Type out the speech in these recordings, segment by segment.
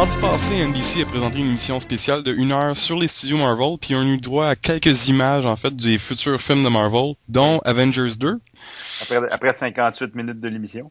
Mardi passé, NBC a présenté une émission spéciale de 1 heure sur les studios Marvel, puis on a eu droit à quelques images, en fait, des futurs films de Marvel, dont Avengers 2. Après 58 minutes de l'émission.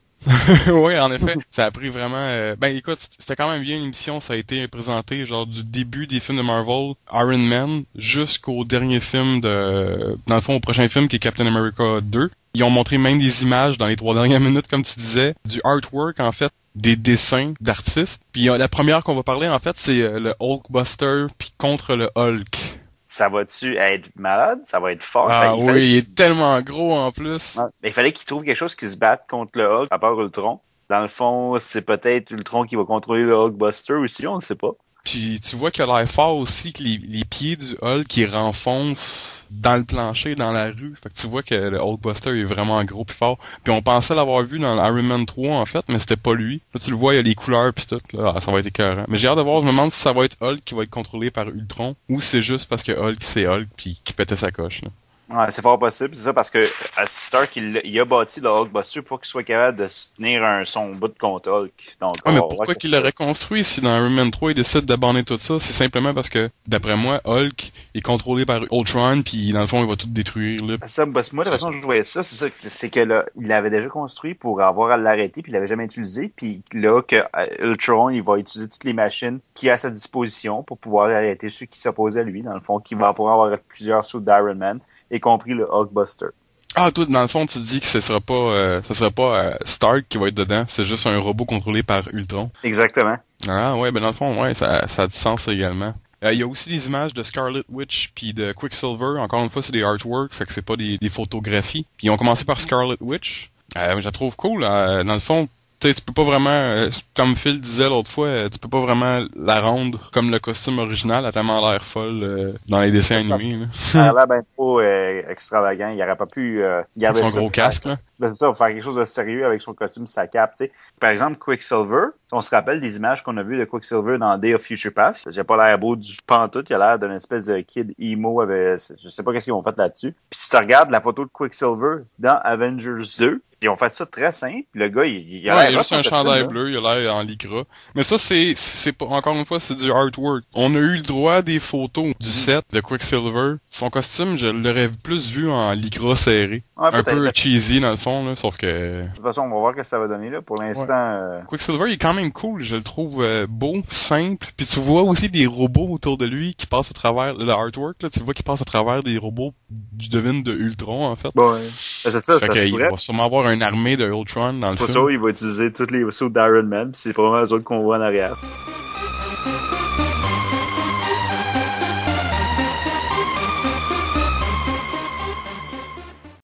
Oui, en effet, ça a pris vraiment... Ben écoute, c'était quand même bien l'émission, ça a été présenté genre du début des films de Marvel, Iron Man, jusqu'au dernier film dans le fond, au prochain film qui est Captain America 2. Ils ont montré même des images dans les 3 dernières minutes, comme tu disais, du artwork, en fait, des dessins d'artistes. Puis la première qu'on va parler, en fait, c'est le Hulkbuster, puis contre le Hulk. Ça va-tu être malade? Ça va être fort? Ah oui, il est tellement gros en plus. Ouais. Mais il fallait qu'il trouve quelque chose qui se batte contre le Hulk, à part Ultron. Dans le fond, c'est peut-être Ultron qui va contrôler le Hulkbuster aussi, on ne sait pas. Puis tu vois qu'il a l'air fort aussi, que les pieds du Hulk qui renfoncent dans le plancher, dans la rue. Fait que tu vois que le Hulkbuster est vraiment gros pis fort. Puis on pensait l'avoir vu dans Iron Man 3 en fait, mais c'était pas lui. Là tu le vois, il y a les couleurs pis tout, là, ça va être écœurant. Mais j'ai hâte de voir, je me demande si ça va être Hulk qui va être contrôlé par Ultron, ou c'est juste parce que Hulk c'est Hulk pis qui pétait sa coche, là. Ouais, c'est fort possible, c'est ça, parce que Stark, il a bâti le Hulkbuster pour qu'il soit capable de se tenir son bout contre Hulk. Donc, mais pourquoi qu'il l'aurait construit si dans Iron Man 3 il décide d'abandonner tout ça? C'est simplement parce que, d'après moi, Hulk est contrôlé par Ultron, puis dans le fond, il va tout détruire, là. Ça, parce que moi, la façon dont je voyais ça, c'est que là, il l'avait déjà construit pour avoir à l'arrêter, puis il l'avait jamais utilisé, puis là, que Ultron, il va utiliser toutes les machines qu'il a à sa disposition pour pouvoir arrêter ceux qui s'opposaient à lui, dans le fond, qui va pouvoir avoir plusieurs sauts d'Iron Man, y compris le Hulkbuster. Ah, toi, dans le fond, tu dis que ce sera pas Stark qui va être dedans, c'est juste un robot contrôlé par Ultron. Exactement. Ah ouais, ben dans le fond, ouais, ça a du sens également. Il y a aussi des images de Scarlet Witch puis de Quicksilver. Encore une fois, c'est des artworks, fait que c'est pas des photographies. Puis ils ont commencé par Scarlet Witch. Je la trouve cool. Dans le fond, tu peux pas vraiment, comme Phil disait l'autre fois, tu peux pas vraiment la rendre comme le costume original, elle a tellement l'air folle dans les dessins animés. Là. Ça a l'air ben trop extravagant. Il aurait pas pu garder son ça. Gros casque, là. C'est ça, faire quelque chose de sérieux avec son costume, sa cape, tu sais. Par exemple, Quicksilver, on se rappelle des images qu'on a vues de Quicksilver dans Day of Future Past. J'ai pas l'air beau du pantoute, il a l'air d'une espèce de kid emo avec, je sais pas qu'est-ce qu'ils ont fait là-dessus. Puis si tu regardes la photo de Quicksilver dans Avengers 2, ils ont fait ça très simple. Le gars, il a l'air... il a juste un chandail bleu, il a l'air en lycra. Mais ça, c'est pas, encore une fois, c'est du artwork. On a eu le droit des photos du set de Quicksilver. Son costume, je l'aurais plus vu en lycra serré. Ouais, un peu cheesy dans le fond, là, sauf que... De toute façon, on va voir ce que ça va donner, là. Pour l'instant... Quicksilver, il est quand même cool. Je le trouve beau, simple. Puis tu vois aussi des robots autour de lui qui passent à travers le artwork, là. Tu vois qu'il passe à travers des robots du devine de Ultron, en fait. Bon, ouais. C'est ça, fait qu'il va sûrement avoir une armée de Ultron dans le film. Pour ça, il va utiliser toutes les sauts d'Iron Man, pis c'est probablement eux autres qu'on voit en arrière.